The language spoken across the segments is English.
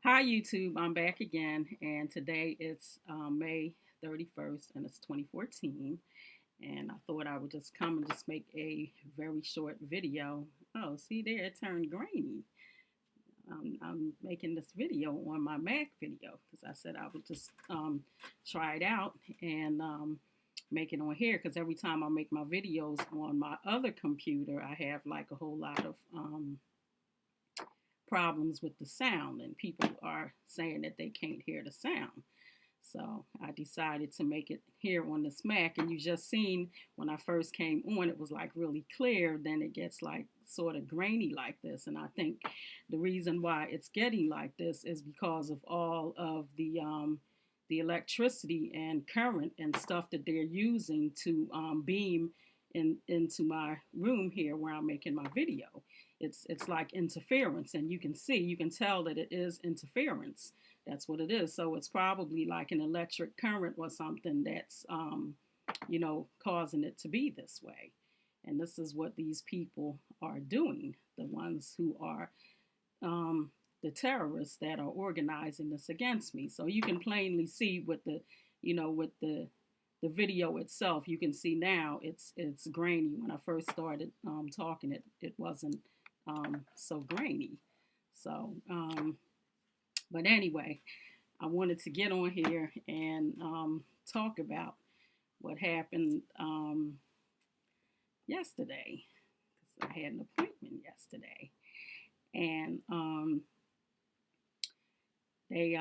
Hi YouTube, I'm back again, and today it's May 31st and it's 2014, and I thought I would just come and just make a very short video. Oh, see there, it turned grainy. I'm making this video on my Mac video because I said I would just try it out and make it on here because every time I make my videos on my other computer, I have like a whole lot of problems with the sound, and people are saying that they can't hear the sound. So I decided to make it here on this Mac, and you just seen when I first came on, it was like really clear. Then it gets like sort of grainy like this, and I think the reason why it's getting like this is because of all of the electricity and current and stuff that they're using to beam into my room here where I'm making my video. It's like interference, and you can tell that it is interference. That's what it is. So it's probably like an electric current or something that's causing it to be this way. And this is what these people are doing, the ones who are the terrorists that are organizing this against me. So you can plainly see with the video itself. You can see now it's grainy. When I first started talking, it wasn't so grainy. So, but anyway, I wanted to get on here and talk about what happened yesterday, because I had an appointment yesterday, and they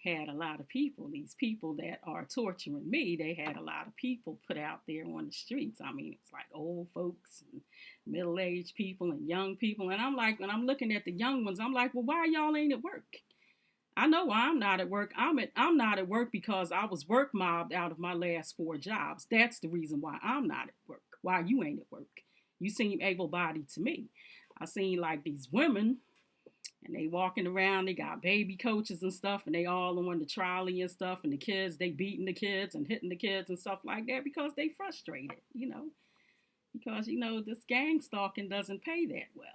had a lot of people. These people that are torturing me, they had a lot of people put out there on the streets. I mean, it's like old folks and middle-aged people and young people. And I'm like, when I'm looking at the young ones, I'm like, well, why y'all ain't at work? I know why I'm not at work. I'm not at work because I was work mobbed out of my last 4 jobs. That's the reason why I'm not at work. Why you ain't at work? You seem able-bodied to me. I seen like these women, and they walking around. They got baby coaches and stuff, and they all on the trolley and stuff. And the kids, they beating the kids and hitting the kids and stuff like that because they frustrated. Because this gang stalking doesn't pay that well.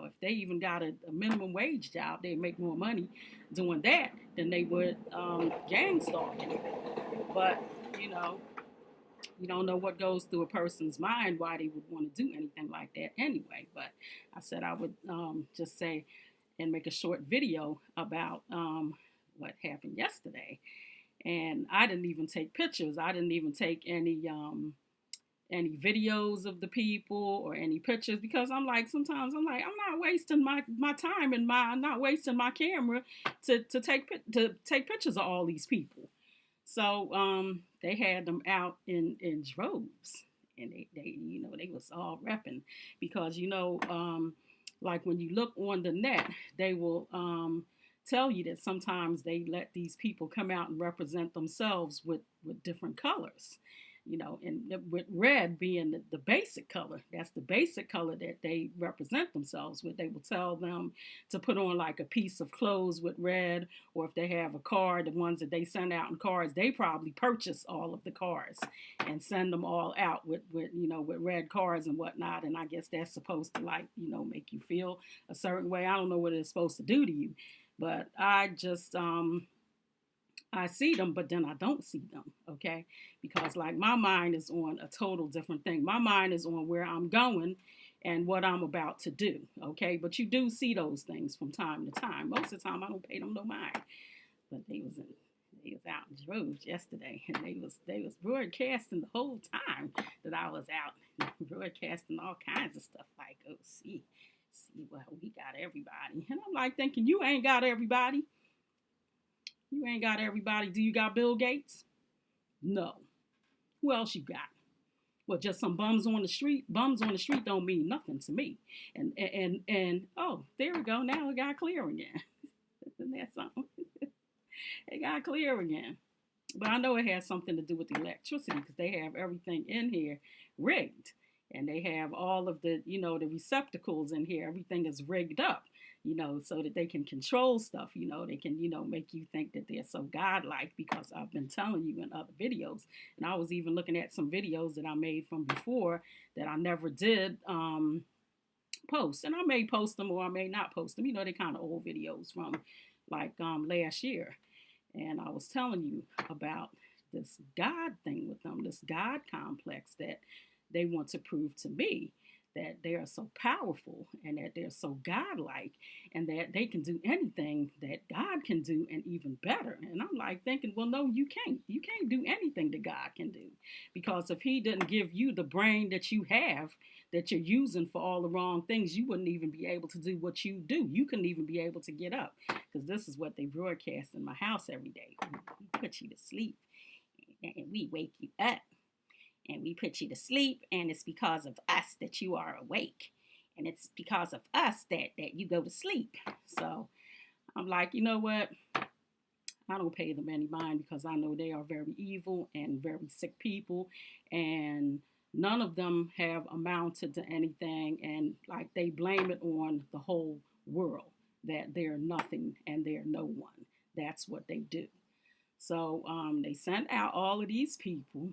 If they even got a minimum wage job, they'd make more money doing that than they would gang stalking. But you know, you don't know what goes through a person's mind why they would want to do anything like that anyway. But I said I would just say and make a short video about what happened yesterday. And I didn't even take pictures. I didn't even take any videos of the people or any pictures because I'm like, sometimes I'm like, I'm not wasting my time and I'm not wasting my camera to take pictures of all these people. So they had them out in droves, and they was all repping because like when you look on the net, they will tell you that sometimes they let these people come out and represent themselves with different colors. And with red being the basic color, that's the basic color that they represent themselves with. They will tell them to put on like a piece of clothes with red, or if they have a car, the ones that they send out in cars, they probably purchase all of the cars and send them all out with red cars and whatnot. And I guess that's supposed to like make you feel a certain way. I don't know what it's supposed to do to you, but I see them, but then I don't see them, okay? Because like my mind is on a total different thing. My mind is on where I'm going and what I'm about to do, okay? But you do see those things from time to time. Most of the time I don't pay them no mind. But they was out in droves yesterday, and they was broadcasting the whole time that I was out, broadcasting all kinds of stuff like, oh, see, well, we got everybody. And I'm like thinking, you ain't got everybody. You ain't got everybody. Do you got Bill Gates? No. Who else you got? Well, just some bums on the street. Bums on the street don't mean nothing to me. And oh, there we go. Now it got clear again. Isn't that something? It got clear again. But I know it has something to do with the electricity because they have everything in here rigged. And they have all of the receptacles in here. Everything is rigged up, so that they can control stuff. They can, make you think that they're so godlike because I've been telling you in other videos. And I was even looking at some videos that I made from before that I never did post. And I may post them or I may not post them. They're kind of old videos from like last year, and I was telling you about this God thing with them, this God complex that they want to prove to me that they are so powerful and that they're so godlike and that they can do anything that God can do and even better. And I'm like thinking, well, no, you can't. You can't do anything that God can do, because if He didn't give you the brain that you have, that you're using for all the wrong things, you wouldn't even be able to do what you do. You couldn't even be able to get up, because this is what they broadcast in my house every day. We put you to sleep and we wake you up, and we put you to sleep, and it's because of us that you are awake, and it's because of us that you go to sleep. So I'm like, you know what? I don't pay them any mind, because I know they are very evil and very sick people, and none of them have amounted to anything, and like they blame it on the whole world, that they're nothing and they're no one. That's what they do. So they sent out all of these people.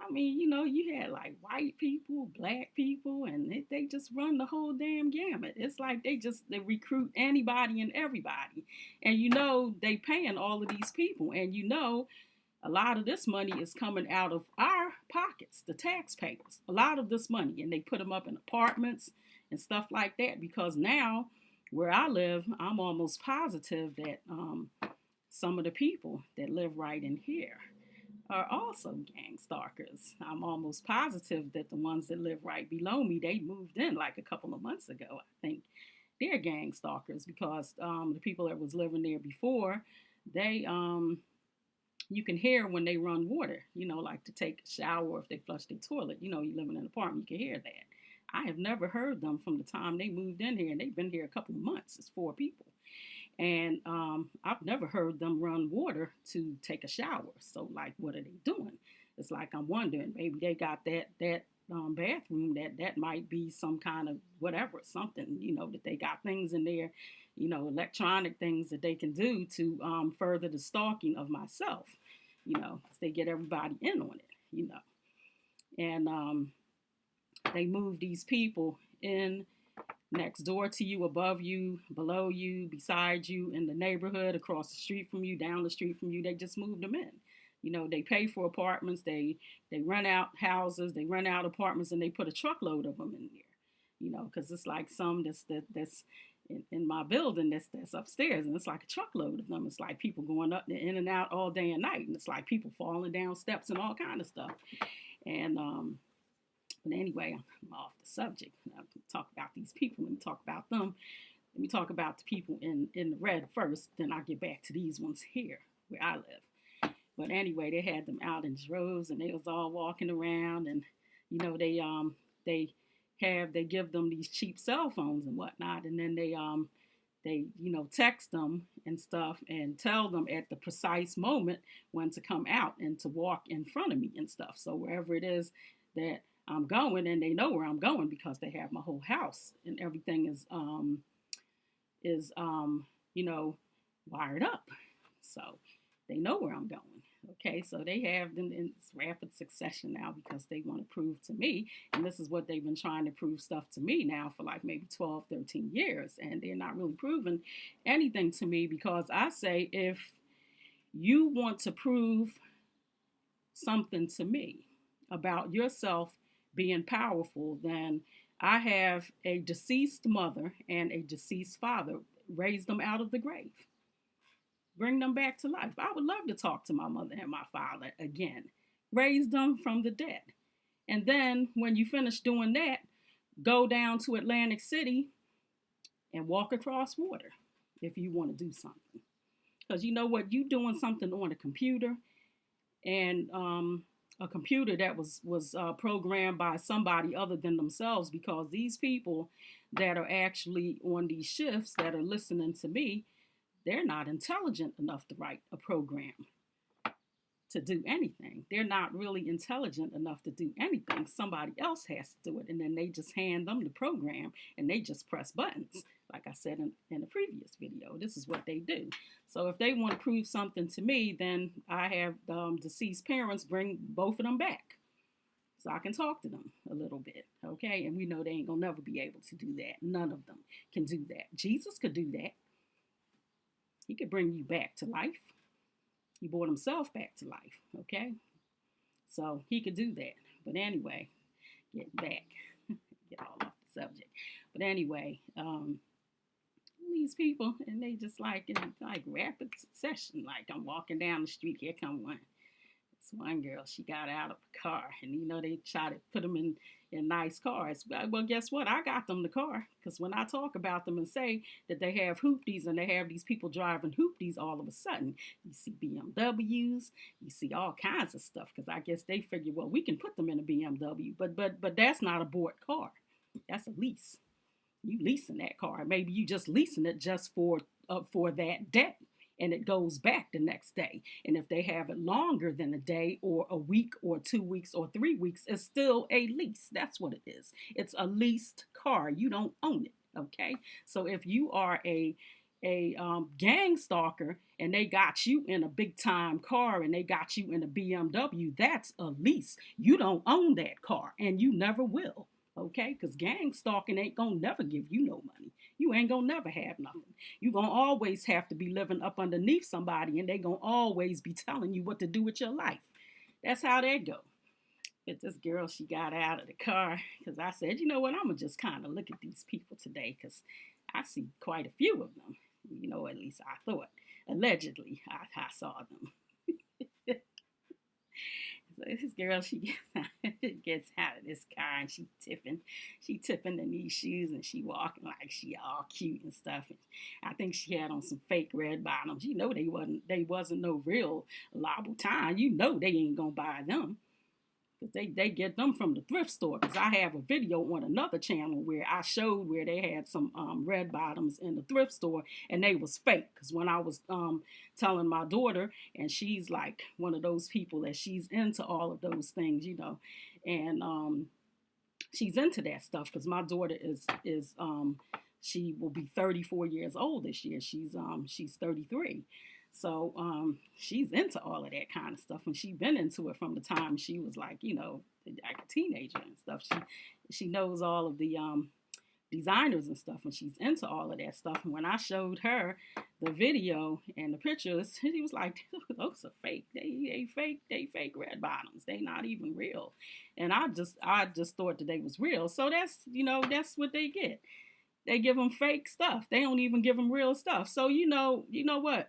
I mean, you had like white people, black people, and they just run the whole damn gamut. It's like they recruit anybody and everybody. And they paying all of these people. And a lot of this money is coming out of our pockets, the taxpayers. A lot of this money. And they put them up in apartments and stuff like that. Because now, where I live, I'm almost positive that some of the people that live right in here are also gang stalkers. I'm almost positive that the ones that live right below me, they moved in like a couple of months ago. I think they're gang stalkers, because the people that was living there before, they you can hear when they run water, like to take a shower, or if they flush their toilet. You live in an apartment, you can hear that. I have never heard them from the time they moved in here, and they've been here a couple of months. It's 4 people. And I've never heard them run water to take a shower. So, like, what are they doing? It's like I'm wondering, maybe they got that bathroom that might be some kind of whatever, something, that they got things in there, electronic things that they can do to further the stalking of myself, 'cause they get everybody in on it, And they move these people in next door to you, above you, below you, beside you, in the neighborhood, across the street from you, down the street from you. They just moved them in. They pay for apartments. They rent out houses. They rent out apartments, and they put a truckload of them in there. Because it's like some that's in my building that's upstairs, and it's like a truckload of them. It's like people going up and in and out all day and night, and it's like people falling down steps and all kind of stuff. And but anyway, I'm off the subject. Now, to talk about these people, let me talk about them. Let me talk about the people in the red first, then I'll get back to these ones here where I live. But anyway, they had them out in droves, and they was all walking around, and they give them these cheap cell phones and whatnot, and then they text them and stuff, and tell them at the precise moment when to come out and to walk in front of me and stuff. So wherever it is that I'm going, and they know where I'm going, because they have my whole house and everything is wired up, so they know where I'm going. Okay, so they have them in rapid succession now, because they want to prove to me, and this is what they've been trying to prove stuff to me now for like maybe 12, 13 years, and they're not really proving anything to me, because I say, if you want to prove something to me about yourself being powerful, then I have a deceased mother and a deceased father. Raise them out of the grave. Bring them back to life. I would love to talk to my mother and my father again. Raise them from the dead. And then when you finish doing that, go down to Atlantic City and walk across water if you want to do something. Because you know what? You doing something on a computer, and a computer that was programmed by somebody other than themselves, because these people that are actually on these shifts that are listening to me, they're not intelligent enough to write a program to do anything. They're not really intelligent enough to do anything. Somebody else has to do it, and then they just hand them the program, and they just press buttons. Like I said in the previous video, this is what they do. So if they want to prove something to me, then I have deceased parents bring both of them back, so I can talk to them a little bit, okay? And we know they ain't gonna never be able to do that. None of them can do that. Jesus could do that. He could bring you back to life. He brought himself back to life, okay? So he could do that. But anyway, get back, get all off the subject. But anyway, these people, and they just like in like rapid succession. Like I'm walking down the street, here come one. This one girl, she got out of the car, and they try to put them in nice cars. Well, guess what? I got them the car, because when I talk about them and say that they have hoopties and they have these people driving hoopties, all of a sudden you see BMWs, you see all kinds of stuff. Because I guess they figure, well, we can put them in a BMW, but that's not a bought car. That's a lease. You leasing that car. Maybe you just leasing it just for that day, and it goes back the next day. And if they have it longer than a day or a week or 2 weeks or 3 weeks, it's still a lease. That's what it is. It's a leased car. You don't own it. Okay. So if you are a gang stalker and they got you in a big time car and they got you in a BMW, that's a lease. You don't own that car, and you never will. Okay, because gang stalking ain't gonna never give you no money. You ain't gonna never have nothing. You gonna always have to be living up underneath somebody, and they gonna always be telling you what to do with your life. That's how that go. But this girl, she got out of the car because I said, you know what, I'm gonna just kind of look at these people today because I see quite a few of them. You know, at least I thought. Allegedly, I saw them. So this girl, she gets out of this car and she tipping in these shoes, and she walking like she all cute and stuff. And I think she had on some fake red bottoms. You know they wasn't no real Louboutin. You know they ain't gonna buy them. They get them from the thrift store, because I have a video on another channel where I showed where they had some red bottoms in the thrift store, and they was fake. Because when I was telling my daughter, and she's like one of those people that she's into all of those things, you know, and she's into that stuff, because my daughter is she will be 34 years old this year. She's 33. So she's into all of that kind of stuff, and she's been into it from the time she was like, you know, like a teenager and stuff. She knows all of the designers and stuff, and she's into all of that stuff. And when I showed her the video and the pictures, she was like, those are fake. They fake red bottoms. They not even real. And I just thought that they was real. So that's what they get. They give them fake stuff. They don't even give them real stuff. So you know what?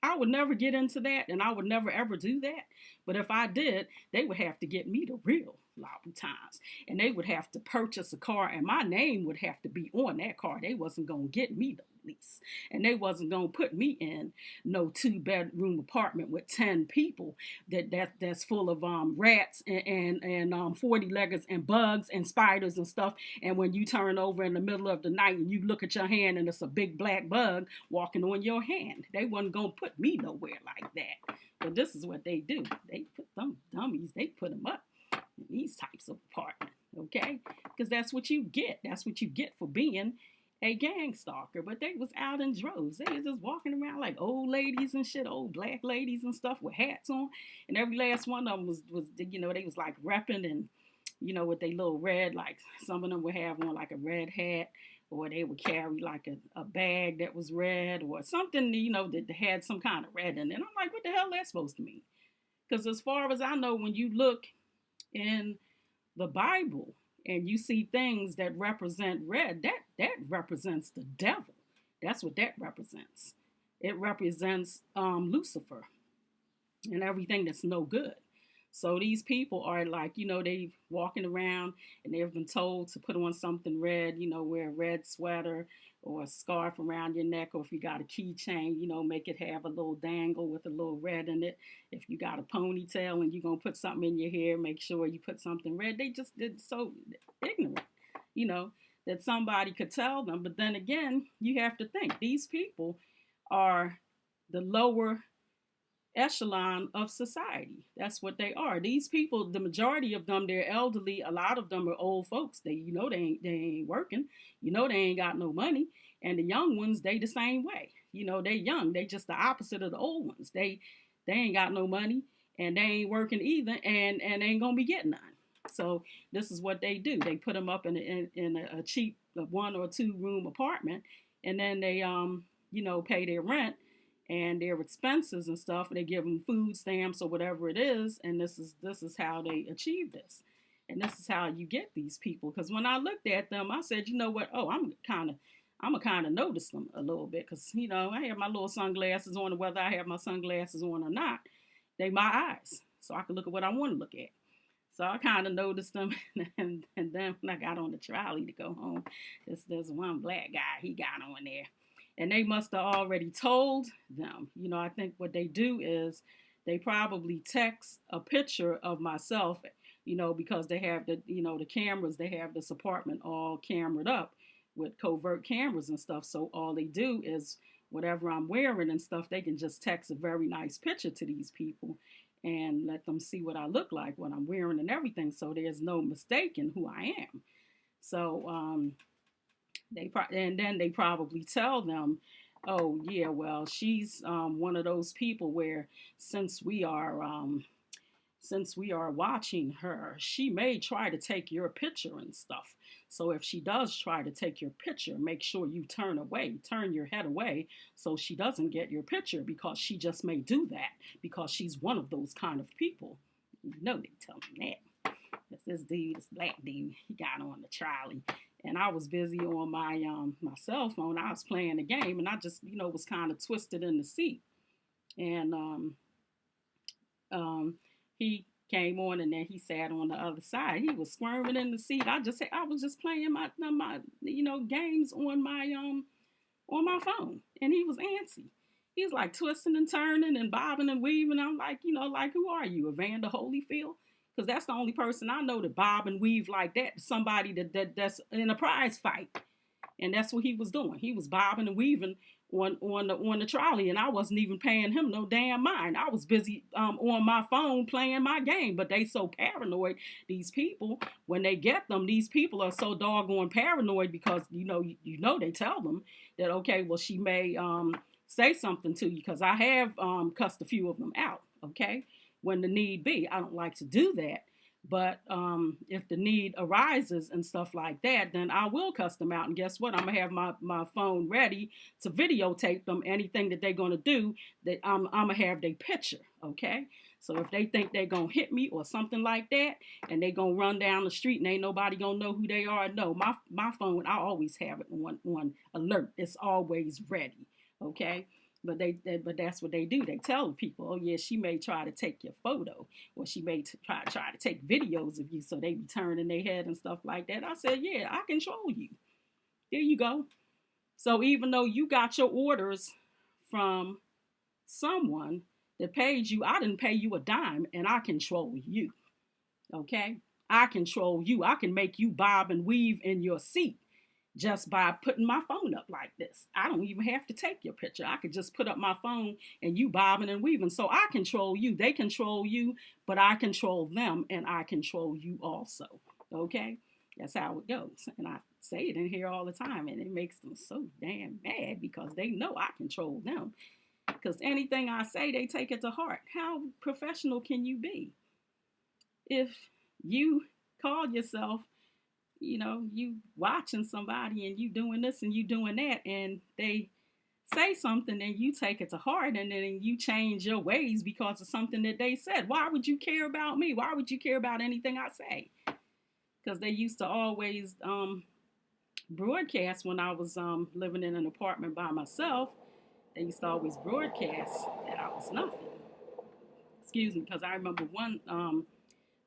I would never get into that, and I would never ever do that. But if I did, they would have to get me the real Louboutins, and they would have to purchase a car, and my name would have to be on that car. They wasn't gonna get me the lease, and they wasn't gonna put me in no 2-bedroom apartment with 10 people that's full of rats and 40 leggers and bugs and spiders and stuff. And when you turn over in the middle of the night and you look at your hand and it's a big black bug walking on your hand, they wasn't gonna put me nowhere like that. But this is what they do. They put them dummies. They put them up in these types of apartments, okay? Because that's what you get. That's what you get for being a gang stalker. But they was out in droves. They was just walking around like old ladies and shit, old black ladies and stuff with hats on. And every last one of them was they was like repping, and, with their little red, like some of them would have on like a red hat, or they would carry like a bag that was red, or something, that had some kind of red in it. And I'm like, what the hell that's supposed to mean? Because as far as I know, when you look in the Bible and you see things that represent red, that represents the devil. That's what that represents. It represents Lucifer and everything that's no good. So these people are like, they walking around and they've been told to put on something red, wear a red sweater or a scarf around your neck, or if you got a keychain, make it have a little dangle with a little red in it. If you got a ponytail and you're going to put something in your hair, make sure you put something red. They just did so ignorant, that somebody could tell them. But then again, you have to think these people are the lower echelon of society. That's what they are. These people, the majority of them, they're elderly. A lot of them are old folks. They ain't working. They ain't got no money. And the young ones, they the same way. They young. They just the opposite of the old ones. They ain't got no money, and they ain't working either, and ain't gonna be getting none. So this is what they do. They put them up in a cheap 1 or 2 room apartment, and then they pay their rent. and their expenses and stuff. And they give them food stamps or whatever it is, and this is how they achieve this, and this is how you get these people. Because when I looked at them, I said, you know what? Oh, I'm gonna kind of notice them a little bit, because I have my little sunglasses on, and whether I have my sunglasses on or not, they my eyes, so I can look at what I want to look at. So I kind of noticed them, and then when I got on the trolley to go home, there's one black guy, he got on there. And they must have already told them. I think what they do is they probably text a picture of myself, because they have the cameras, they have this apartment all cameraed up with covert cameras and stuff. So all they do is whatever I'm wearing and stuff, they can just text a very nice picture to these people and let them see what I look like, what I'm wearing and everything. So there's no mistaking who I am. So and then they probably tell them, oh yeah, well, she's one of those people where since we are watching her, she may try to take your picture and stuff. So if she does try to take your picture, make sure you turn your head away so she doesn't get your picture, because she just may do that because she's one of those kind of people. They tell me that. This dude, this black dude, he got on the trolley. And I was busy on my cell phone. I was playing the game, and I just was kind of twisted in the seat. And he came on, and then he sat on the other side. He was squirming in the seat. I was just playing my games on my phone, and he was antsy. He was like twisting and turning and bobbing and weaving. I'm like, like, who are you, Evander Holyfield? Because that's the only person I know that bob and weave like that. Somebody that's in a prize fight, and that's what he was doing. He was bobbing and weaving on the trolley, and I wasn't even paying him no damn mind. I was busy on my phone playing my game. But they so paranoid. These people, when they get them, these people are so doggone paranoid, because they tell them that, okay, well, she may say something to you, because I have cussed a few of them out. Okay. When the need be. I don't like to do that. But if the need arises and stuff like that, then I will cuss them out. And guess what? I'm going to have my phone ready to videotape them. Anything that they're going to do, that I'm going to have their picture, okay? So if they think they're going to hit me or something like that, and they're going to run down the street and ain't nobody going to know who they are, no, my phone, I always have it on alert. It's always ready, okay? But that's what they do. They tell people, oh yeah, she may try to take your photo, or she may try to take videos of you. So they be turning their head and stuff like that. I said, yeah, I control you. There you go. So even though you got your orders from someone that paid you, I didn't pay you a dime, and I control you. Okay, I control you. I can make you bob and weave in your seat just by putting my phone up like this. I don't even have to take your picture. I could just put up my phone and you bobbing and weaving. So I control you. They control you, but I control them, and I control you also. Okay? That's how it goes. And I say it in here all the time, and it makes them so damn mad, because they know I control them. Because anything I say, they take it to heart. How professional can you be if you call yourself, you watching somebody and you doing this and you doing that, and they say something and you take it to heart, and then you change your ways because of something that they said? Why would you care about me? Why would you care about anything I say? Because they used to always broadcast when I was living in an apartment by myself. They used to always broadcast that I was nothing. Excuse me, because I remember one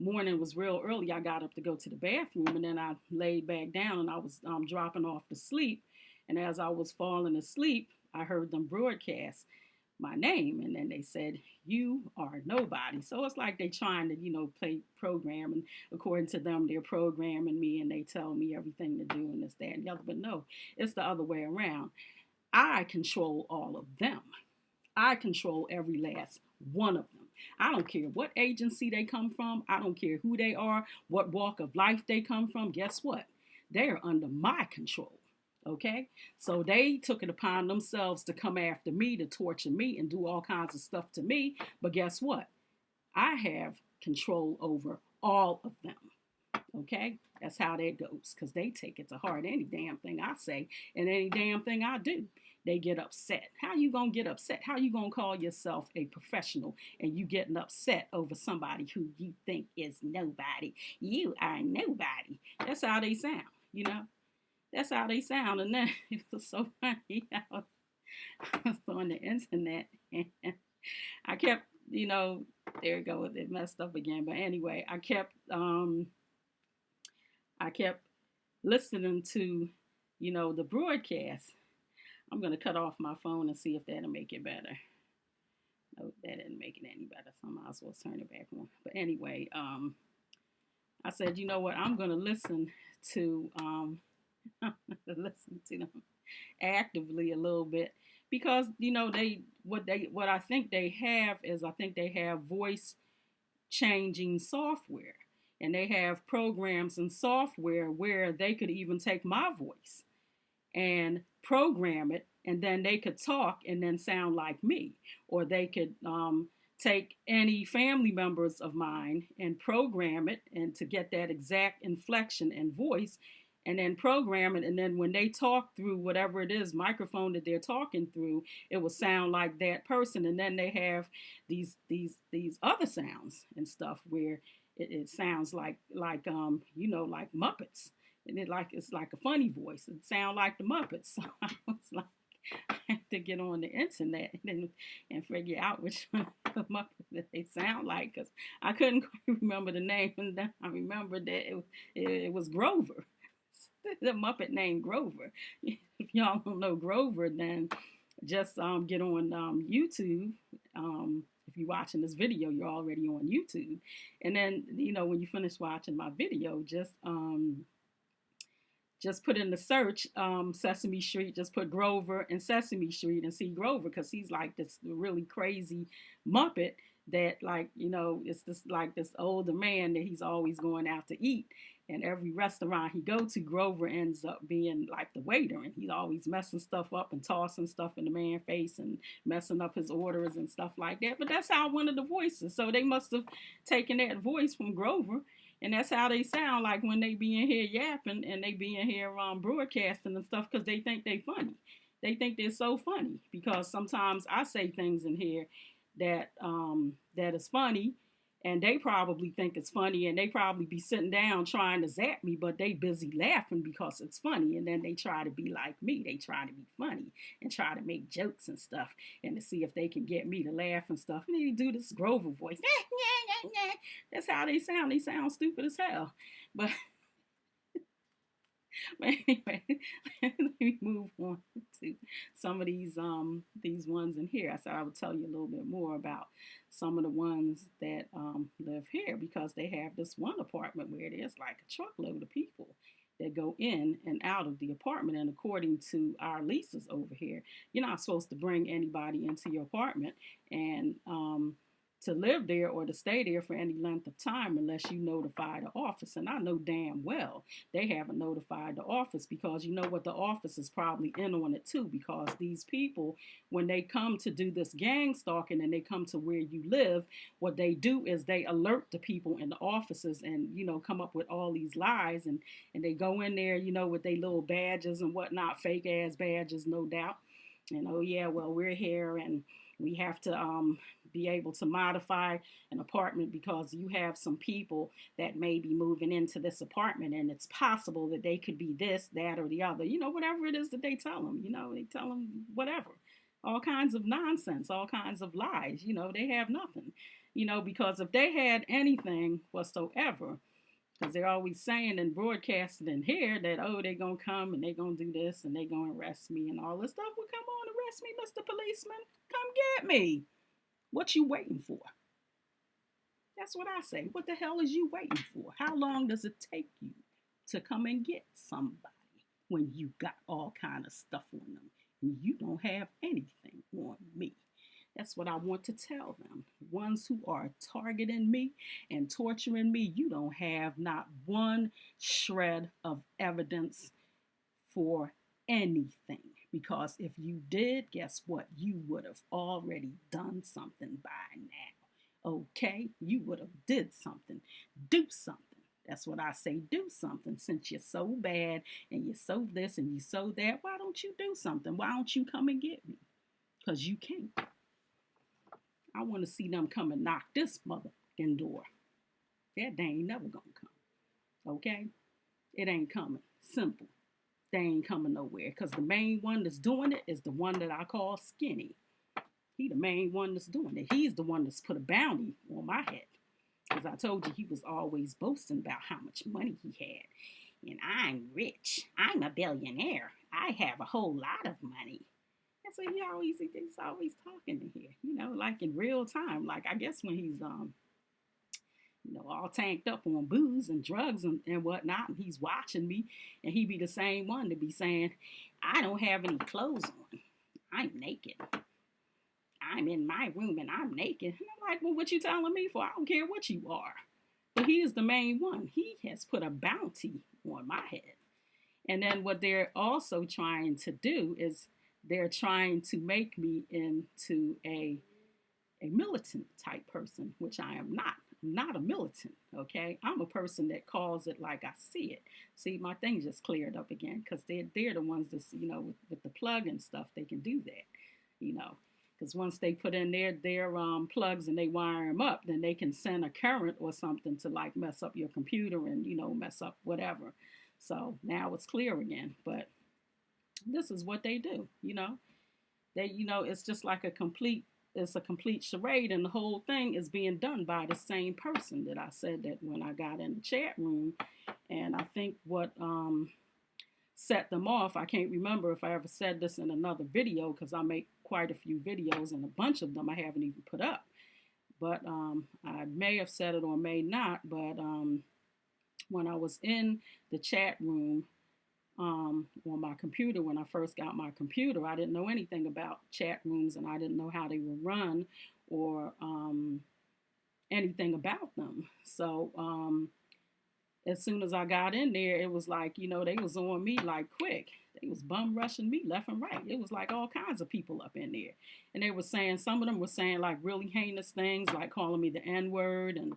morning was real early. I got up to go to the bathroom, and then I laid back down, and I was dropping off to sleep. And as I was falling asleep, I heard them broadcast my name, and then they said, "You are nobody." So it's like they trying to, play program, and according to them, they're programming me, and they tell me everything to do and this, that, and the other. But no, it's the other way around. I control all of them. I control every last one of them. I don't care what agency they come from. I don't care who they are, what walk of life they come from. Guess what? They're under my control. Okay? So they took it upon themselves to come after me, to torture me, and do all kinds of stuff to me. But guess what? I have control over all of them. Okay? That's how that goes, because they take it to heart, any damn thing I say and any damn thing I do. they get upset. How you gonna get upset? How you gonna call yourself a professional and you getting upset over somebody who you think is nobody? You are nobody. That's how they sound, you know. That's how they sound. And then it was so funny. I was on the internet and I kept, there it goes. It messed up again. But anyway, I kept listening to, the broadcast. I'm gonna cut off my phone and see if that'll make it better. No, that didn't make it any better. So I might as well turn it back on. But anyway, I said, you know what? I'm gonna listen to listen to them actively a little bit because what I think they have is I think they have voice changing software and they have programs and software where they could even take my voice and program it and then they could talk and then sound like me, or they could take any family members of mine and program it and to get that exact inflection and voice and then program it, and then when they talk through whatever it is microphone that they're talking through, it will sound like that person. And then they have these other sounds and stuff where it sounds like like Muppets, and it's like a funny voice. It sounds like the Muppets. So I was like, I have to get on the internet and figure out which one of the Muppets that they sound like, because I couldn't quite remember the name. And then I remembered that it was Grover, the Muppet named Grover. If y'all don't know Grover, then just get on YouTube. If you're watching this video, you're already on YouTube. And then, when you finish watching my video, just put in the search Sesame Street, just put Grover and Sesame Street and see Grover, because he's like this really crazy Muppet that it's this like this older man that he's always going out to eat. And every restaurant he go to, Grover ends up being like the waiter, and he's always messing stuff up and tossing stuff in the man's face and messing up his orders and stuff like that. But that's how one of the voices. So they must have taken that voice from Grover, and that's how they sound like when they be in here yapping and they be in here broadcasting and stuff, because they think they funny. They think they're so funny because sometimes I say things in here that that is funny, and they probably think it's funny, and they probably be sitting down trying to zap me, but they busy laughing because it's funny. And then they try to be like me. They try to be funny and try to make jokes and stuff and to see if they can get me to laugh and stuff. And they do this Grover voice. That's how they sound. They sound stupid as hell. But anyway, let me move on to some of these ones in here. I said I would tell you a little bit more about some of the ones that live here, because they have this one apartment where there's like a truckload of people that go in and out of the apartment. And according to our leases over here, you're not supposed to bring anybody into your apartment and to live there or to stay there for any length of time unless you notify the office. And I know damn well they haven't notified the office, because you know what, the office is probably in on it too, because these people, when they come to do this gang stalking and they come to where you live, what they do is they alert the people in the offices and, come up with all these lies, and they go in there, with their little badges and whatnot, fake ass badges, no doubt. And oh yeah, well, we're here and we have to be able to modify an apartment because you have some people that may be moving into this apartment, and it's possible that they could be this, that, or the other. Whatever it is that they tell them. They tell them whatever. All kinds of nonsense, all kinds of lies. They have nothing. Because if they had anything whatsoever, because they're always saying and broadcasting in here that, oh, they're going to come and they're going to do this and they're going to arrest me and all this stuff. Well, come on, arrest me, Mr. Policeman. Come get me. What you waiting for? That's what I say. What the hell is you waiting for? How long does it take you to come and get somebody when you got all kind of stuff on them and you don't have anything on me? That's what I want to tell them. Ones who are targeting me and torturing me, you don't have not one shred of evidence for anything. Because if you did, guess what? You would have already done something by now. Okay? You would have did something. Do something. That's what I say. Do something. Since you're so bad and you're so this and you're so that, why don't you do something? Why don't you come and get me? Because you can't. I want to see them come and knock this motherfucking door. That day ain't never gonna come. Okay? It ain't coming. Simple. They ain't coming nowhere. Because the main one that's doing it is the one that I call Skinny. He the main one that's doing it. He's the one that's put a bounty on my head. Because I told you he was always boasting about how much money he had. And I'm rich. I'm a billionaire. I have a whole lot of money. That's what he's always talking in here. Like in real time. Like I guess when he's all tanked up on booze and drugs and whatnot, and he's watching me, and he be the same one to be saying, I don't have any clothes on. I'm naked. I'm in my room and I'm naked. And I'm like, well, what you telling me for? I don't care what you are. But he is the main one. He has put a bounty on my head. And then what they're also trying to do is they're trying to make me into a militant type person, which I am not. I'm not a militant, okay? I'm a person that calls it like I see it. See, my thing just cleared up again because they're the ones that's, with the plug and stuff, they can do that, because once they put in their plugs and they wire them up, then they can send a current or something to like mess up your computer and, mess up whatever. So now it's clear again. But this is what they do, They, it's just like it's a complete charade, and the whole thing is being done by the same person that I said that when I got in the chat room. And I think what set them off, I can't remember if I ever said this in another video because I make quite a few videos and a bunch of them I haven't even put up. But I may have said it or may not, but when I was in the chat room on my computer, when I first got my computer, I didn't know anything about chat rooms and I didn't know how they were run or anything about them. So as soon as I got in there, it was like, they was on me like quick. They was bum rushing me left and right. It was like all kinds of people up in there. And they were saying, some of them were saying like really heinous things, like calling me the N-word and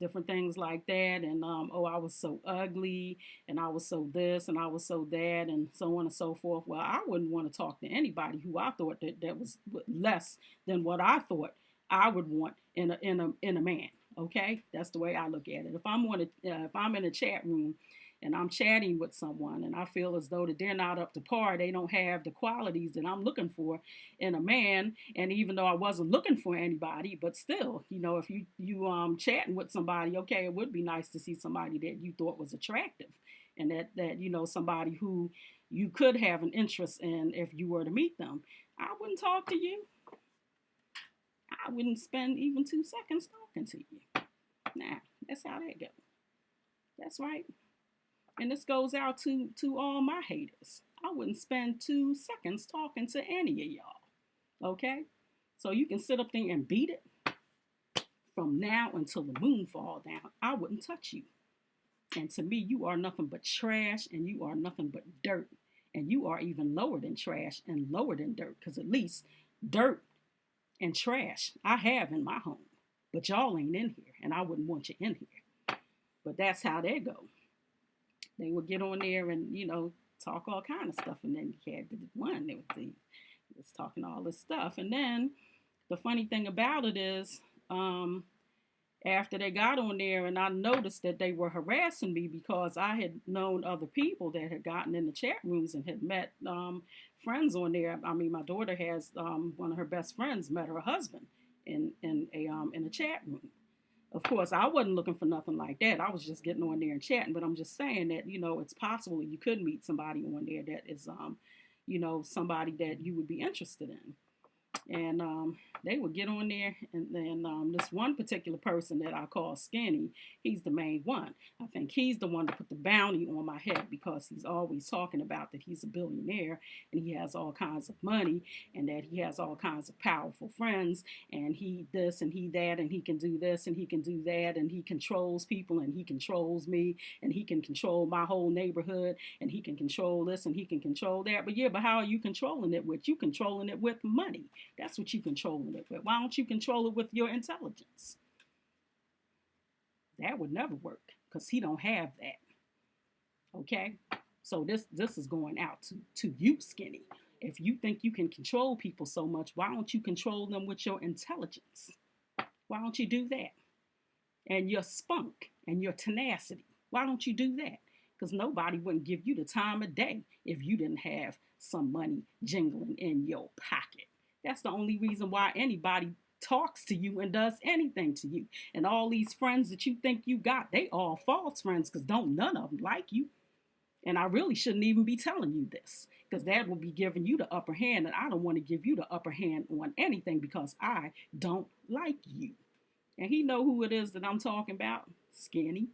different things like that. And, I was so ugly and I was so this and I was so that and so on and so forth. Well, I wouldn't want to talk to anybody who I thought that was less than what I thought I would want in a man. Okay, that's the way I look at it. If I'm in a chat room and I'm chatting with someone and I feel as though that they're not up to par, they don't have the qualities that I'm looking for in a man. And even though I wasn't looking for anybody, but still, if you chatting with somebody, okay, it would be nice to see somebody that you thought was attractive and that somebody who you could have an interest in if you were to meet them. I wouldn't talk to you. I wouldn't spend even 2 seconds talking to you. Nah, that's how that goes. That's right. And this goes out to all my haters. I wouldn't spend 2 seconds talking to any of y'all. Okay? So you can sit up there and beat it from now until the moon fall down. I wouldn't touch you. And to me, you are nothing but trash and you are nothing but dirt. And you are even lower than trash and lower than dirt. Because at least dirt and trash I have in my home. But y'all ain't in here. And I wouldn't want you in here. But that's how they go. They would get on there and, talk all kind of stuff. And then you had the one that was talking all this stuff. And then the funny thing about it is, after they got on there and I noticed that they were harassing me because I had known other people that had gotten in the chat rooms and had met friends on there. I mean, my daughter has one of her best friends met her husband in a chat room. Of course, I wasn't looking for nothing like that. I was just getting on there and chatting. But I'm just saying that, it's possible you could meet somebody on there that is, somebody that you would be interested in. And they would get on there, and then this one particular person that I call Skinny, he's the main one. I think he's the one that put the bounty on my head because he's always talking about that he's a billionaire and he has all kinds of money and that he has all kinds of powerful friends and he this and he that and he can do this and he can do that and he controls people and he controls me and he can control my whole neighborhood and he can control this and he can control that. But yeah, but how are you controlling it with? You controlling it with money. That's what you controlling it with. Why don't you control it with your intelligence? That would never work. because he don't have that. Okay? So this is going out to you, Skinny. If you think you can control people so much, why don't you control them with your intelligence? Why don't you do that? And your spunk and your tenacity. Why don't you do that? Because nobody wouldn't give you the time of day if you didn't have some money jingling in your pocket. That's the only reason why anybody talks to you and does anything to you. And all these friends that you think you got, they all false friends because don't none of them like you. And I really shouldn't even be telling you this because that will be giving you the upper hand. And I don't want to give you the upper hand on anything because I don't like you. And he know who it is that I'm talking about. Skinny.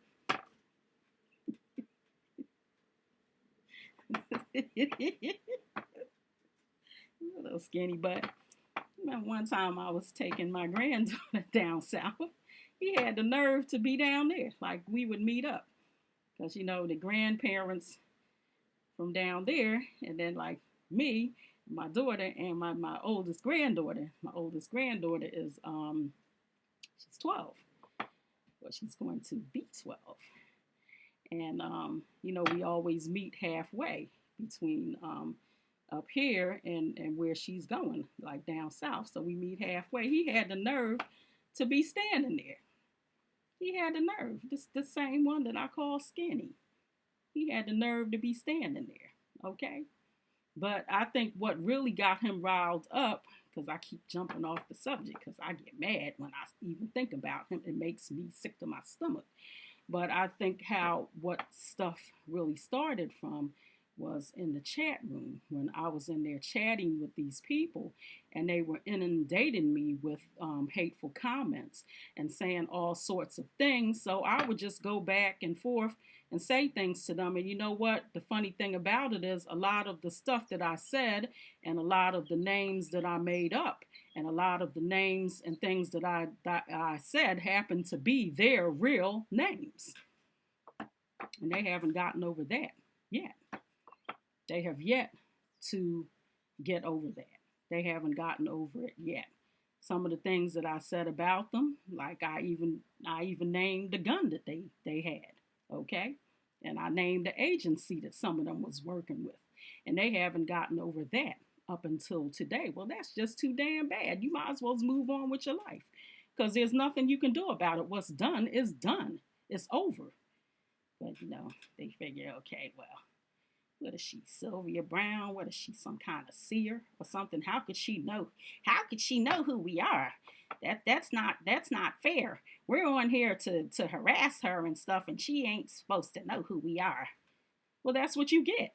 Little skinny butt. One time I was taking my granddaughter down south. He had the nerve to be down there. Like we would meet up. Because, the grandparents from down there, and then like me, my daughter, and my oldest granddaughter. My oldest granddaughter is, she's 12. Well, she's going to be 12. And, we always meet halfway between up here and where she's going, like down south. So we meet halfway. He had the nerve to be standing there. He had the nerve. This the same one that I call Skinny. He had the nerve to be standing there. Okay? But I think what really got him riled up, because I keep jumping off the subject, because I get mad when I even think about him. It makes me sick to my stomach. But I think what stuff really started from was in the chat room when I was in there chatting with these people and they were inundating me with hateful comments and saying all sorts of things. So I would just go back and forth and say things to them. And you know what? The funny thing about it is a lot of the stuff that I said and a lot of the names that I made up and a lot of the names and things that I said happened to be their real names. And they haven't gotten over that yet. They have yet to get over that. They haven't gotten over it yet. Some of the things that I said about them, like I even named the gun that they had, okay? And I named the agency that some of them was working with. And they haven't gotten over that up until today. Well, that's just too damn bad. You might as well move on with your life because there's nothing you can do about it. What's done is done. It's over. But, they figure, okay, well, what is she, Sylvia Brown? What is she, some kind of seer or something? How could she know? How could she know who we are? That's not fair. We're on here to harass her and stuff, and she ain't supposed to know who we are. Well, that's what you get.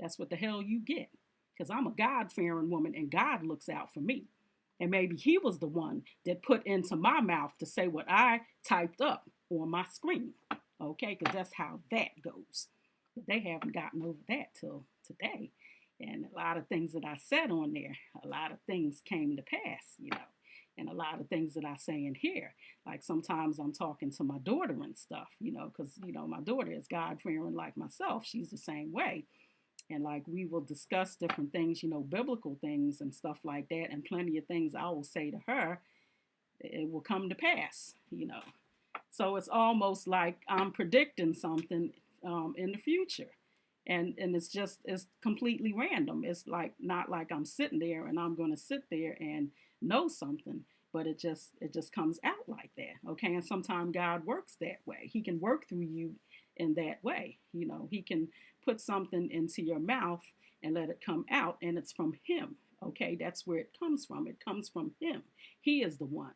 That's what the hell you get. Because I'm a God-fearing woman, and God looks out for me. And maybe he was the one that put into my mouth to say what I typed up on my screen. Okay, because that's how that goes. But they haven't gotten over that till today. And a lot of things that I said on there, a lot of things came to pass, and a lot of things that I say in here. Like sometimes I'm talking to my daughter and stuff, because, my daughter is God-fearing like myself. She's the same way. And like we will discuss different things, biblical things and stuff like that. And plenty of things I will say to her, it will come to pass, So it's almost like I'm predicting something in the future. And it's completely random. It's like not like I'm sitting there and I'm going to sit there and know something, but it just comes out like that. Okay. And sometimes God works that way. He can work through you in that way. He can put something into your mouth and let it come out, and it's from him. Okay. That's where it comes from. It comes from him. He is the one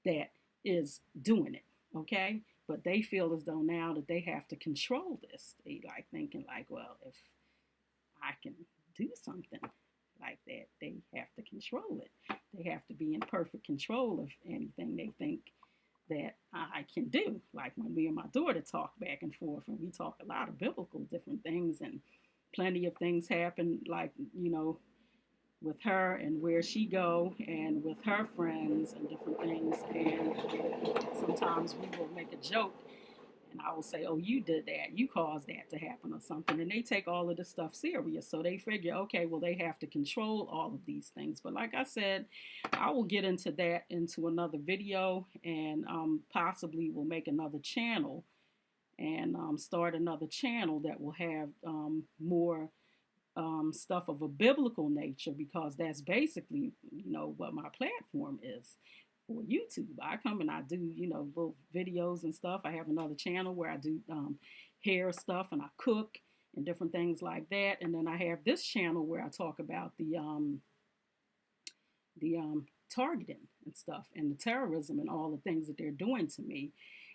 that is doing it. Okay. But they feel as though now that they have to control this. They like thinking like, well, if I can do something like that, they have to control it. They have to be in perfect control of anything they think that I can do. Like when me and my daughter talk back and forth, and we talk a lot of biblical different things, and plenty of things happen, like, with her and where she go and with her friends and different things. And sometimes we will make a joke and I will say, oh, you did that. You caused that to happen or something. And they take all of this stuff serious. So they figure, okay, well, they have to control all of these things. But like I said, I will get into that into another video, and possibly will make another channel and start another channel that will have more stuff of a biblical nature, because that's basically, what my platform is for YouTube. I come and I do, little videos and stuff. I have another channel where I do hair stuff and I cook and different things like that. And then I have this channel where I talk about the targeting and stuff, and the terrorism and all the things that they're doing to me,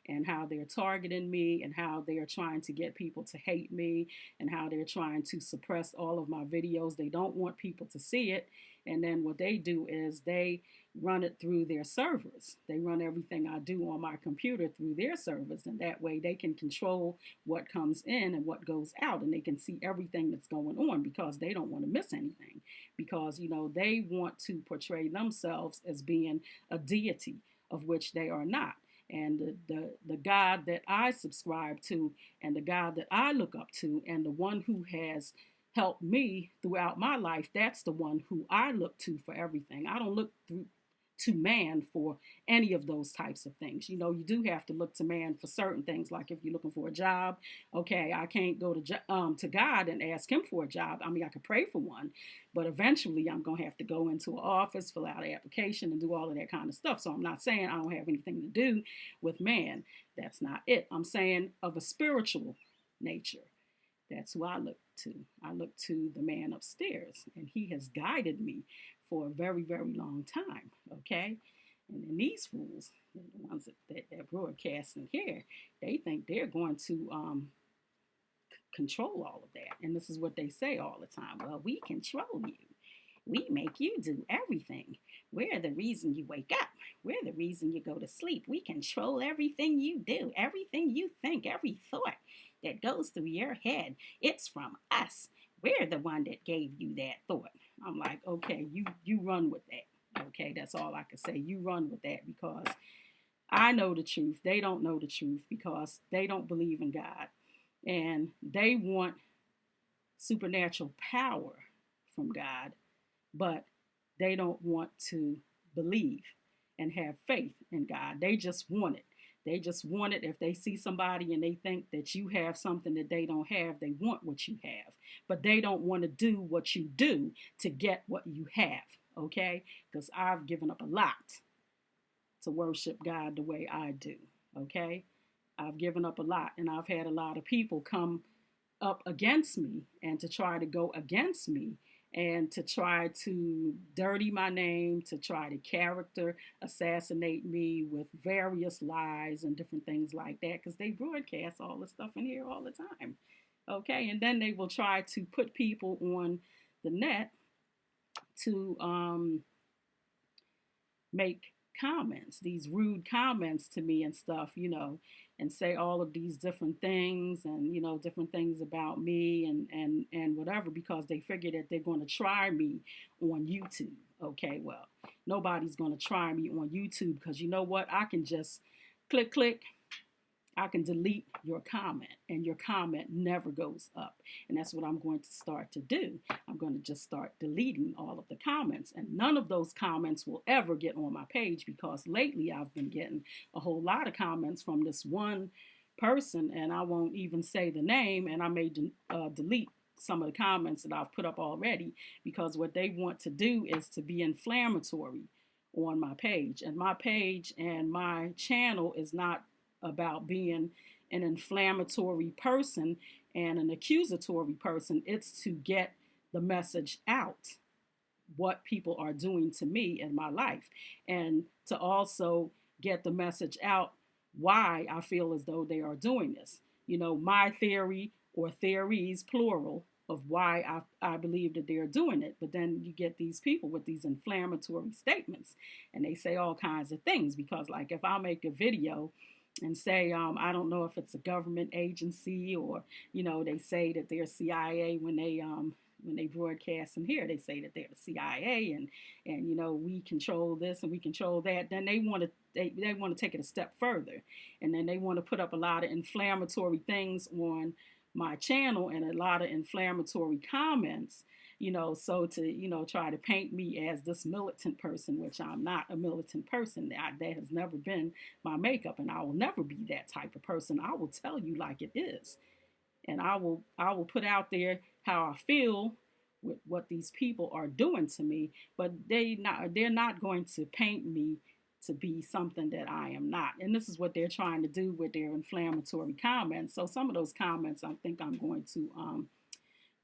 and how they're targeting me, and how they are trying to get people to hate me, and how they're trying to suppress all of my videos. They don't want people to see it. And then what they do is they run it through their servers. They run everything I do on my computer through their servers, and that way they can control what comes in and what goes out, and they can see everything that's going on, because they don't want to miss anything, because they want to portray themselves as being a deity, of which they are not. And the God that I subscribe to, and the God that I look up to, and the one who has helped me throughout my life, that's the one who I look to for everything. I don't look to man for any of those types of things. You do have to look to man for certain things, like if you're looking for a job. Okay, I can't go to God and ask him for a job. I mean, I could pray for one, but eventually I'm going to have to go into an office, fill out an application, and do all of that kind of stuff. So I'm not saying I don't have anything to do with man. That's not it. I'm saying of a spiritual nature. That's who I look to. I look to the man upstairs, and he has guided me for a very, very long time, okay? And then these fools, the ones that broadcasting here, they think they're going to control all of that. And this is what they say all the time. Well, we control you. We make you do everything. We're the reason you wake up. We're the reason you go to sleep. We control everything you do, everything you think, every thought that goes through your head. It's from us. We're the one that gave you that thought. I'm like, okay, you run with that. Okay, that's all I can say. You run with that, because I know the truth. They don't know the truth, because they don't believe in God. And they want supernatural power from God, but they don't want to believe and have faith in God. They just want it. They just want it. If they see somebody and they think that you have something that they don't have, they want what you have. But they don't want to do what you do to get what you have, okay? Because I've given up a lot to worship God the way I do, okay? I've given up a lot, and I've had a lot of people come up against me and to try to go against me, and to try to dirty my name, to try to character assassinate me with various lies and different things like that, because they broadcast all the stuff in here all the time. Okay, and then they will try to put people on the net to make comments, these rude comments to me and stuff, and say all of these different things, and different things about me, and whatever, because they figure that they're going to try me on YouTube. Okay, well, nobody's going to try me on YouTube, because you know what? I can just click, I can delete your comment, and your comment never goes up. And that's what I'm going to start to do. I'm going to just start deleting all of the comments, and none of those comments will ever get on my page, because lately I've been getting a whole lot of comments from this one person, and I won't even say the name, and I may delete some of the comments that I've put up already, because what they want to do is to be inflammatory on my page. And my page and my channel is not about being an inflammatory person and an accusatory person. It's to get the message out, what people are doing to me in my life, and to also get the message out why I feel as though they are doing this. My theory, or theories, plural, of why I believe that they're doing it. But then you get these people with these inflammatory statements, and they say all kinds of things, because like if I make a video and say, I don't know if it's a government agency, or, they say that they're CIA when they broadcast in here, they say that they're the CIA, and we control this and we control that. Then they want to take it a step further, and then they want to put up a lot of inflammatory things on my channel, and a lot of inflammatory comments, So to, try to paint me as this militant person, which I'm not a militant person. That has never been my makeup, and I will never be that type of person. I will tell you like it is, and I will put out there how I feel with what these people are doing to me, but they're not going to paint me to be something that I am not. And this is what they're trying to do with their inflammatory comments. So some of those comments, I think I'm going to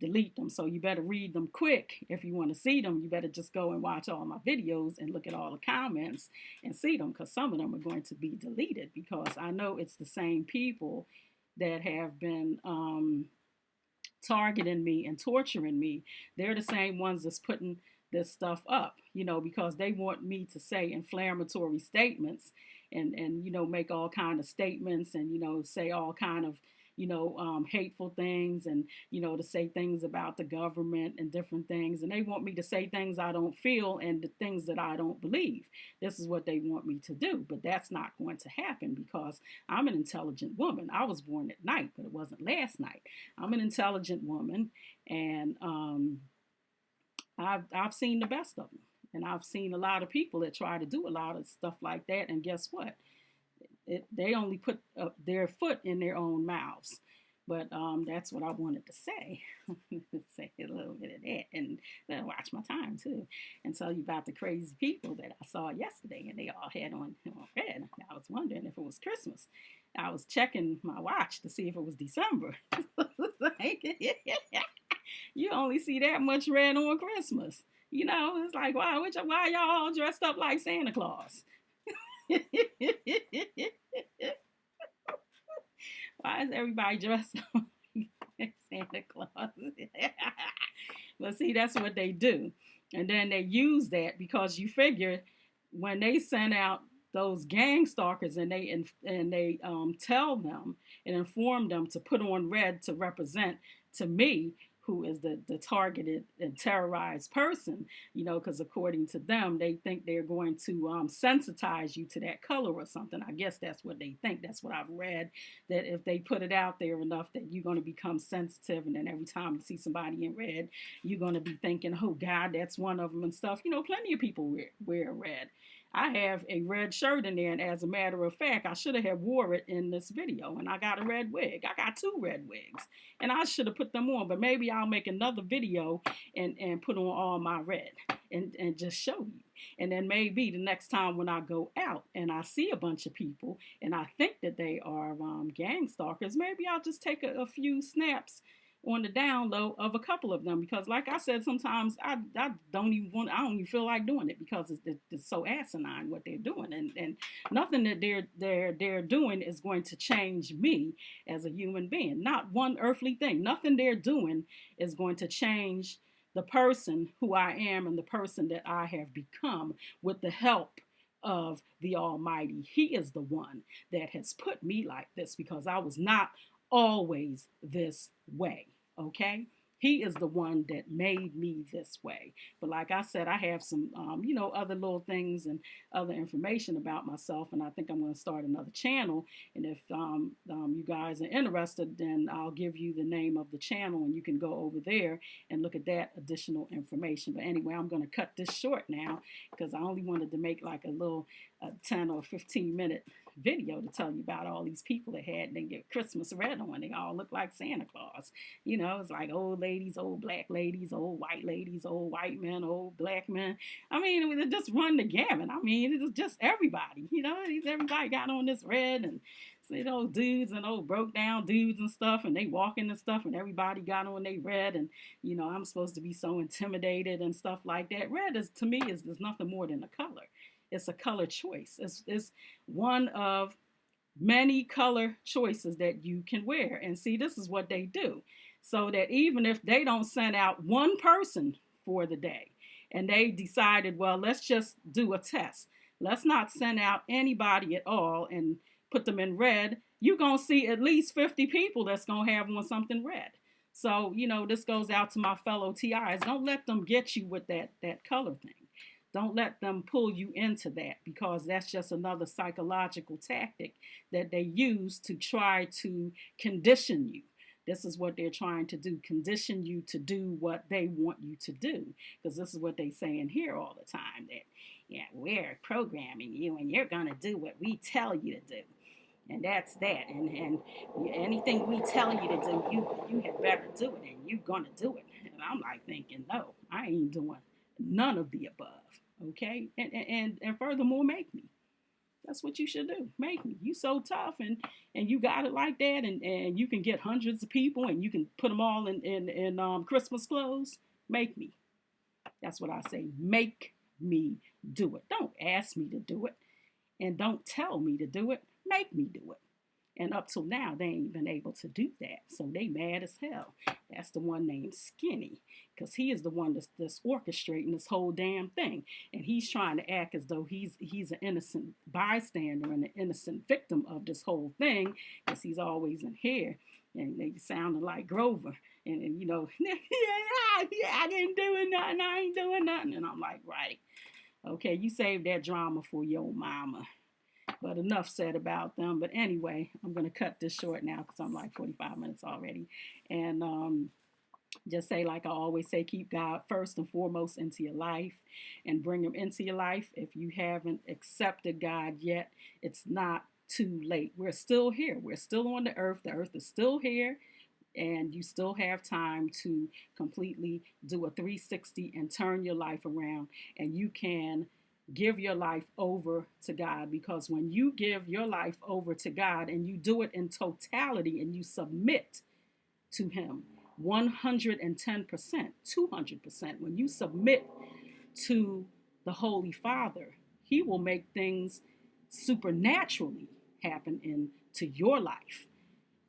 delete them. So you better read them quick. If you want to see them, you better just go and watch all my videos and look at all the comments and see them, because some of them are going to be deleted, because I know it's the same people that have been targeting me and torturing me. They're the same ones that's putting this stuff up, because they want me to say inflammatory statements and make all kind of statements and say all kind of hateful things, and to say things about the government and different things, and they want me to say things I don't feel and the things that I don't believe. This is what they want me to do, but that's not going to happen, because I'm an intelligent woman. I was born at night, but it wasn't last night. I'm an intelligent woman, and I've seen the best of them, and I've seen a lot of people that try to do a lot of stuff like that, and guess what? They only put their foot in their own mouths. But that's what I wanted to say. Say a little bit of that, and then watch my time too, and tell you about the crazy people that I saw yesterday, and they all had on red. I was wondering if it was Christmas. I was checking my watch to see if it was December. You only see that much red on Christmas. It's like, why y'all all dressed up like Santa Claus? Why is everybody dressed up like Santa Claus? But see, that's what they do. And then they use that, because you figure when they send out those gang stalkers, and they tell them and inform them to put on red to represent to me, who is the targeted and terrorized person, because according to them, they think they're going to sensitize you to that color or something. I guess that's what they think. That's what I've read, that if they put it out there enough, that you're going to become sensitive, and then every time you see somebody in red, you're going to be thinking, oh God, that's one of them and stuff. Plenty of people wear red. I have a red shirt in there, and as a matter of fact, I should have wore it in this video, and I got a red wig. I got 2 red wigs, and I should have put them on, but maybe I'll make another video and put on all my red and just show you. And then maybe the next time when I go out and I see a bunch of people and I think that they are gang stalkers, maybe I'll just take a few snaps on the down low of a couple of them, because like I said, sometimes I don't even feel like doing it, because it's so asinine what they're doing, and nothing that they're doing is going to change me as a human being. Not one earthly thing. Nothing they're doing is going to change the person who I am and the person that I have become with the help of the Almighty. He is the one that has put me like this, because I was not always this way. Okay? He is the one that made me this way. But like I said, I have some, other little things and other information about myself, and I think I'm going to start another channel. And if you guys are interested, then I'll give you the name of the channel, and you can go over there and look at that additional information. But anyway, I'm going to cut this short now, because I only wanted to make like a little 10 or 15 minute video to tell you about all these people that had they get Christmas red on. They all look like Santa Claus. It's like old ladies, old black ladies, old white ladies, old white men, old black men. I mean, it just run the gamut. I mean, it's just everybody. Everybody got on this red, and old dudes and old broke down dudes and stuff, and they walking and stuff, and everybody got on they red, and I'm supposed to be so intimidated and stuff like that. Red is, to me, is nothing more than a color. It's a color choice. It's one of many color choices that you can wear. And see, this is what they do. So that even if they don't send out one person for the day, and they decided, well, let's just do a test. Let's not send out anybody at all and put them in red. You're going to see at least 50 people that's going to have on something red. So, this goes out to my fellow TIs. Don't let them get you with that color thing. Don't let them pull you into that, because that's just another psychological tactic that they use to try to condition you This is what they're trying to do, condition you to do what they want you to do. Because this is what they say in here all the time, that, yeah, we're programming you and you're going to do what we tell you to do. And that's that. And anything we tell you to do, you had better do it, and you're going to do it. And I'm like thinking, no, I ain't doing none of the above. Okay? And furthermore, make me. That's what you should do. Make me. You so tough, and you got it like that, and you can get hundreds of people and you can put them all in Christmas clothes. Make me. That's what I say. Make me do it. Don't ask me to do it, and don't tell me to do it. Make me do it. And up till now, they ain't been able to do that. So they mad as hell. That's the one named Skinny, because he is the one that's orchestrating this whole damn thing. And he's trying to act as though he's an innocent bystander and an innocent victim of this whole thing, because he's always in here. And they sounded like Grover. And you know, yeah, I didn't do nothing. I ain't doing nothing. And I'm like, right. Okay, you saved that drama for your mama. But enough said about them. But anyway, I'm going to cut this short now because I'm like 45 minutes already. And just say, like I always say, keep God first and foremost into your life and bring him into your life. If you haven't accepted God yet, it's not too late. We're still here. We're still on the earth. The earth is still here. And you still have time to completely do a 360 and turn your life around. And you can give your life over to God, because when you give your life over to God and you do it in totality and you submit to him 110%, 200%, when you submit to the Holy Father, he will make things supernaturally happen into your life.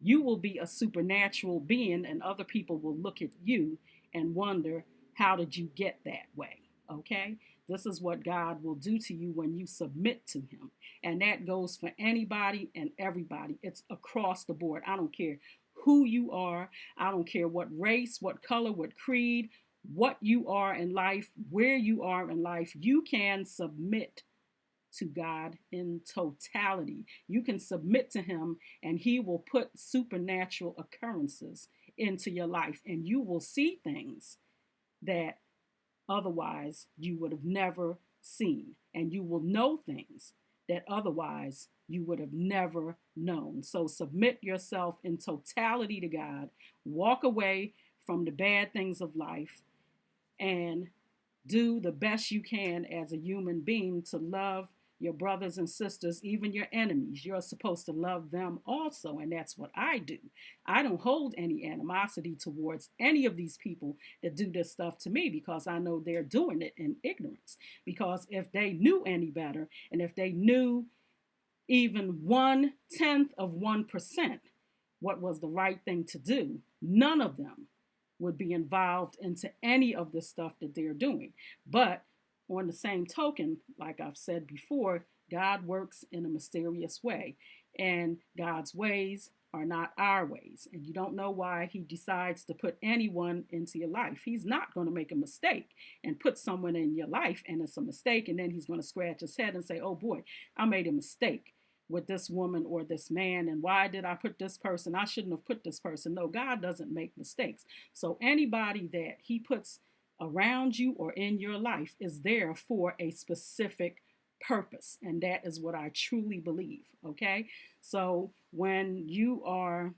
You will be a supernatural being, and other people will look at you and wonder, how did you get that way? Okay? This is what God will do to you when you submit to him. And that goes for anybody and everybody. It's across the board. I don't care who you are. I don't care what race, what color, what creed, what you are in life, where you are in life. You can submit to God in totality. You can submit to him and he will put supernatural occurrences into your life, and you will see things that otherwise you would have never seen, and you will know things that otherwise you would have never known. So submit yourself in totality to God. Walk away from the bad things of life and do the best you can as a human being to love your brothers and sisters, even your enemies. You're supposed to love them also, and that's what I do. I don't hold any animosity towards any of these people that do this stuff to me, because I know they're doing it in ignorance. Because if they knew any better, and if they knew even 1/10 of 1% what was the right thing to do, none of them would be involved into any of the stuff that they're doing. But on the same token, like I've said before, God works in a mysterious way, and God's ways are not our ways. And you don't know why he decides to put anyone into your life. He's not going to make a mistake and put someone in your life and it's a mistake, and then he's going to scratch his head and say, oh boy, I made a mistake with this woman or this man, and why did I put this person? I shouldn't have put this person. No, God doesn't make mistakes. So anybody that he puts around you or in your life is there for a specific purpose, and that is what I truly believe. Okay, so when you are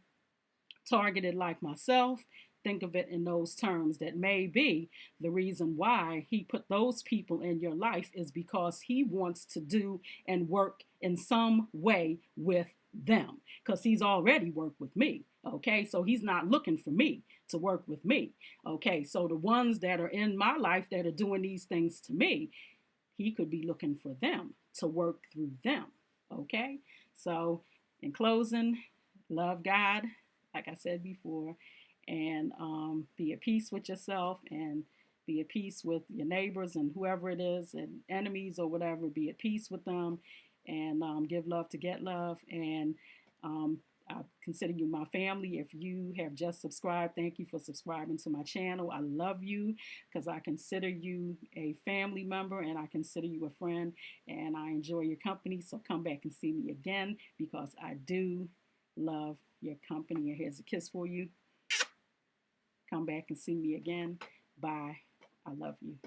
targeted like myself, think of it in those terms, that maybe the reason why he put those people in your life is because he wants to do and work in some way with them, because he's already worked with me. Okay, so he's not looking for me to work with me. Okay, so the ones that are in my life that are doing these things to me, he could be looking for them to work through them. Okay, so in closing, love God, like I said before, and be at peace with yourself, and be at peace with your neighbors and whoever it is, and enemies or whatever. Be at peace with them, and give love to get love. And I consider you my family. If you have just subscribed, thank you for subscribing to my channel. I love you because I consider you a family member, and I consider you a friend, and I enjoy your company. So come back and see me again, because I do love your company. And here's a kiss for you. Come back and see me again. Bye. I love you.